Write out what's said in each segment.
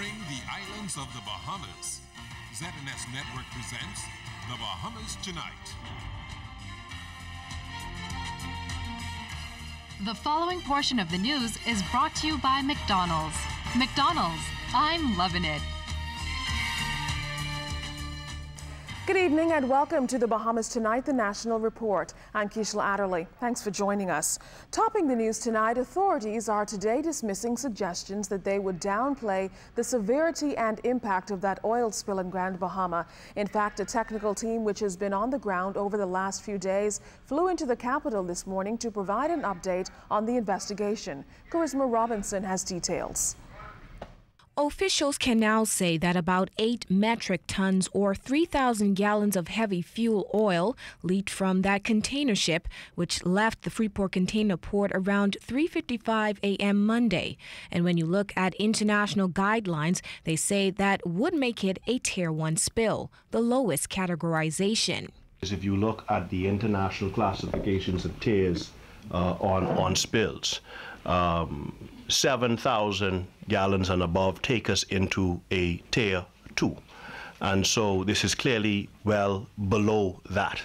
Exploring the islands of the Bahamas. ZNS Network presents The Bahamas Tonight. The following portion of the news is brought to you by McDonald's. McDonald's, I'm loving it. Good evening and welcome to the Bahamas Tonight, the National Report. I'm Keishla Adderley. Thanks for joining us. Topping the news tonight, authorities are today dismissing suggestions that they would downplay the severity and impact of that oil spill in Grand Bahama. In fact, a technical team which has been on the ground over the last few days flew into the capital this morning to provide an update on the investigation. Charisma Robinson has details. Officials can now say that about 8 metric tons or 3,000 gallons of heavy fuel oil leaked from that container ship, which left the Freeport Container Port around 3:55 a.m. Monday. And when you look at international guidelines, they say that would make it a Tier 1 spill, the lowest categorization. If you look at the international classifications of tiers on spills, 7,000 gallons and above take us into a Tier 2. And so this is clearly well below that.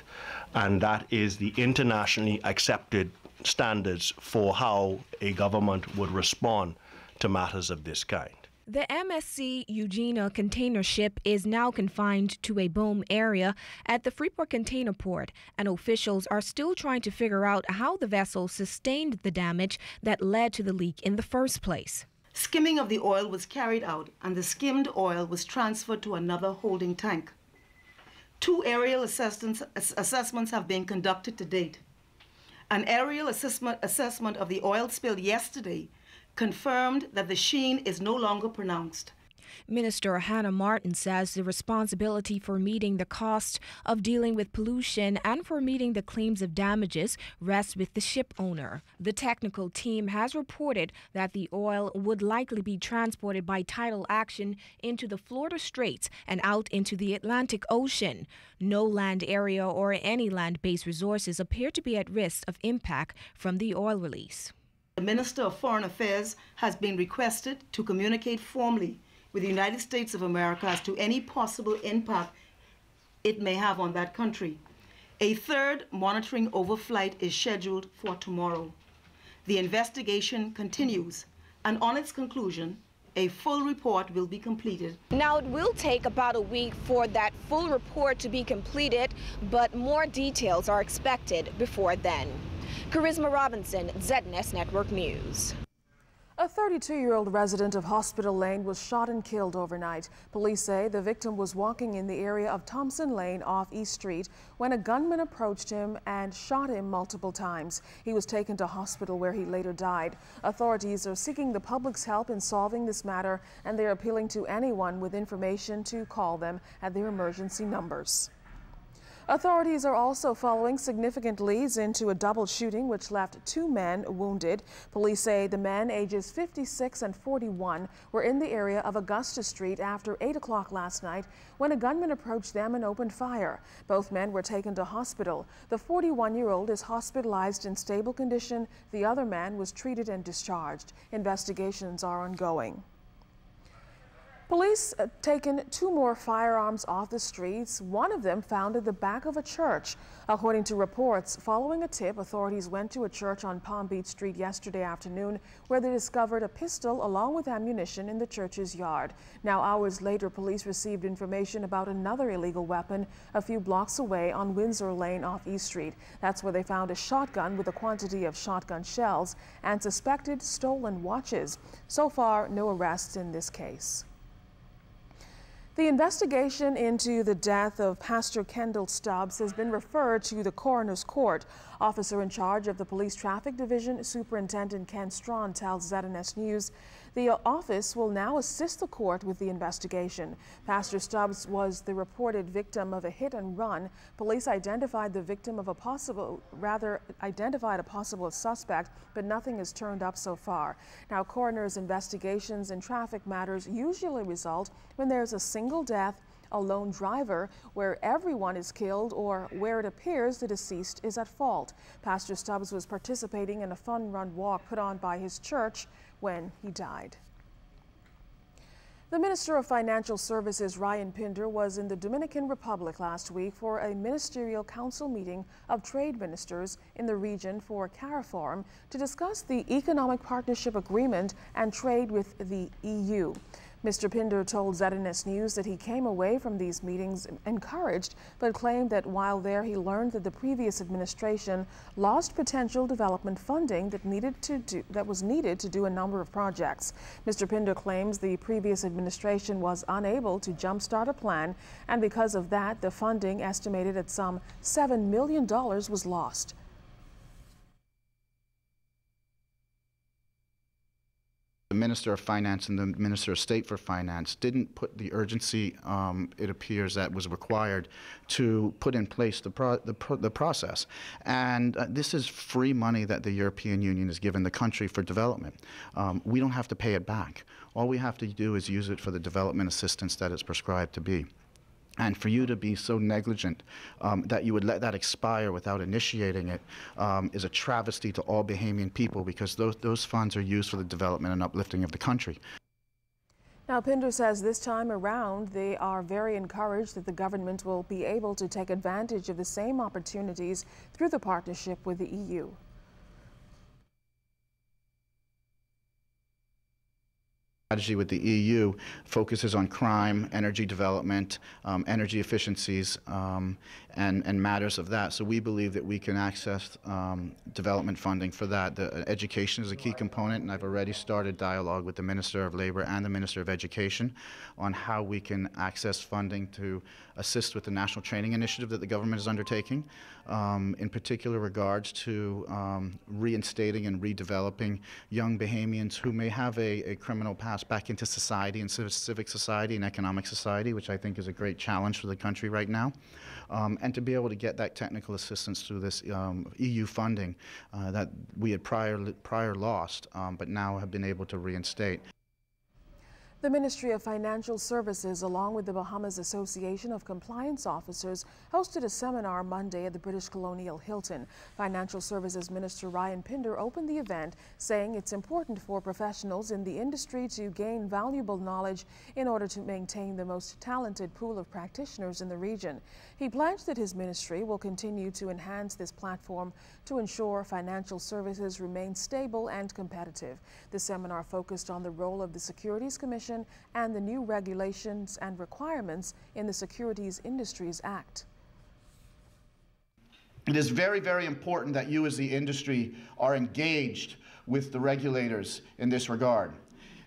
And that is the internationally accepted standards for how a government would respond to matters of this kind. The MSC Eugenia container ship is now confined to a boom area at the Freeport Container Port, and officials are still trying to figure out how the vessel sustained the damage that led to the leak in the first place. Skimming of the oil was carried out, and the skimmed oil was transferred to another holding tank. 2 aerial assessments have been conducted to date. An aerial assessment of the oil spill yesterday confirmed that the sheen is no longer pronounced. Minister Hannah Martin says the responsibility for meeting the cost of dealing with pollution and for meeting the claims of damages rests with the ship owner. The technical team has reported that the oil would likely be transported by tidal action into the Florida Straits and out into the Atlantic Ocean. No land area or any land-based resources appear to be at risk of impact from the oil release. The Minister of Foreign Affairs has been requested to communicate formally with the United States of America as to any possible impact it may have on that country. A third monitoring overflight is scheduled for tomorrow. The investigation continues, and on its conclusion, a full report will be completed. Now, it will take about a week for that full report to be completed, but more details are expected before then. Charisma Robinson, ZNS Network News. A 32-year-old resident of Hospital Lane was shot and killed overnight. Police say the victim was walking in the area of Thompson Lane off East Street when a gunman approached him and shot him multiple times. He was taken to hospital where he later died. Authorities are seeking the public's help in solving this matter, and they're appealing to anyone with information to call them at their emergency numbers. Authorities are also following significant leads into a double shooting which left 2 men wounded. Police say the men, ages 56 and 41, were in the area of Augusta Street after 8 o'clock last night when a gunman approached them and opened fire. Both men were taken to hospital. The 41-year-old is hospitalized in stable condition. The other man was treated and discharged. Investigations are ongoing. Police have taken 2 more firearms off the streets, one of them found at the back of a church. According to reports, following a tip, authorities went to a church on Palm Beach Street yesterday afternoon where they discovered a pistol along with ammunition in the church's yard. Now, hours later, police received information about another illegal weapon a few blocks away on Windsor Lane off East Street. That's where they found a shotgun with a quantity of shotgun shells and suspected stolen watches. So far, no arrests in this case. The investigation into the death of Pastor Kendall Stubbs has been referred to the coroner's court. Officer in charge of the Police Traffic Division, Superintendent Ken Strawn, tells ZNS News the office will now assist the court with the investigation. Pastor Stubbs was the reported victim of a hit and run. Police identified a possible suspect, but nothing has turned up so far. Now, coroner's investigations in traffic matters usually result when there's a single death, a lone driver, where everyone is killed, or where it appears the deceased is at fault. Pastor Stubbs was participating in a fun run walk put on by his church when he died. The Minister of Financial Services, Ryan Pinder, was in the Dominican Republic last week for a ministerial council meeting of trade ministers in the region for CARIFORUM to discuss the economic partnership agreement and trade with the EU. Mr. Pinder told ZNS News that he came away from these meetings encouraged, but claimed that while there he learned that the previous administration lost potential development funding that was needed to do a number of projects. Mr. Pinder claims the previous administration was unable to jumpstart a plan, and because of that, the funding, estimated at some $7 million, was lost. The Minister of Finance and the Minister of State for Finance didn't put the urgency, it appears, that was required to put in place the process. And this is free money that the European Union has given the country for development. We don't have to pay it back. All we have to do is use it for the development assistance that it's prescribed to be. And for you to be so negligent that you would let that expire without initiating it is a travesty to all Bahamian people, because those funds are used for the development and uplifting of the country. Now, Pinder says this time around they are very encouraged that the government will be able to take advantage of the same opportunities through the partnership with the EU. Strategy with the EU focuses on crime, energy development, energy efficiencies, and matters of that. So we believe that we can access development funding for that. Education is a key component, and I've already started dialogue with the Minister of Labor and the Minister of Education on how we can access funding to assist with the National Training Initiative that the government is undertaking, in particular regards to reinstating and redeveloping young Bahamians who may have a criminal past back into society and civic society and economic society, which I think is a great challenge for the country right now. And to be able to get that technical assistance through this EU funding that we had prior lost, but now have been able to reinstate. The Ministry of Financial Services, along with the Bahamas Association of Compliance Officers, hosted a seminar Monday at the British Colonial Hilton. Financial Services Minister Ryan Pinder opened the event, saying it's important for professionals in the industry to gain valuable knowledge in order to maintain the most talented pool of practitioners in the region. He pledged that his ministry will continue to enhance this platform to ensure financial services remain stable and competitive. The seminar focused on the role of the Securities Commission and the new regulations and requirements in the Securities Industries Act. It is very, very important that you as the industry are engaged with the regulators in this regard.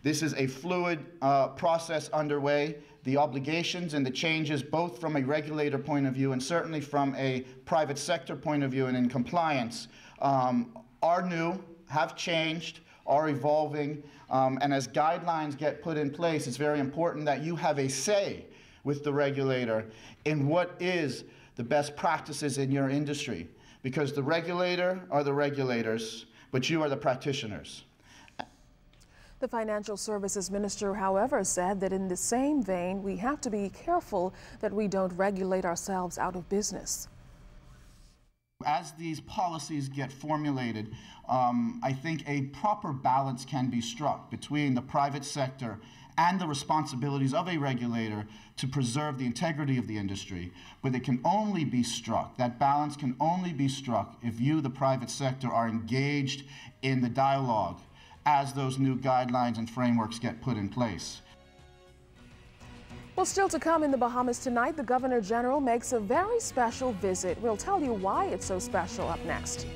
This is a fluid process underway. The obligations and the changes, both from a regulator point of view and certainly from a private sector point of view and in compliance, are new, have changed, are evolving, and as guidelines get put in place, it's very important that you have a say with the regulator in what is the best practices in your industry, because the regulator are the regulators, but you are the practitioners. The Financial Services Minister, however, said that in the same vein, we have to be careful that we don't regulate ourselves out of business. As these policies get formulated, I think a proper balance can be struck between the private sector and the responsibilities of a regulator to preserve the integrity of the industry. But it can only be struck, that balance can only be struck if you, the private sector, are engaged in the dialogue as those new guidelines and frameworks get put in place. Well, still to come in the Bahamas tonight, the Governor General makes a very special visit. We'll tell you why it's so special up next.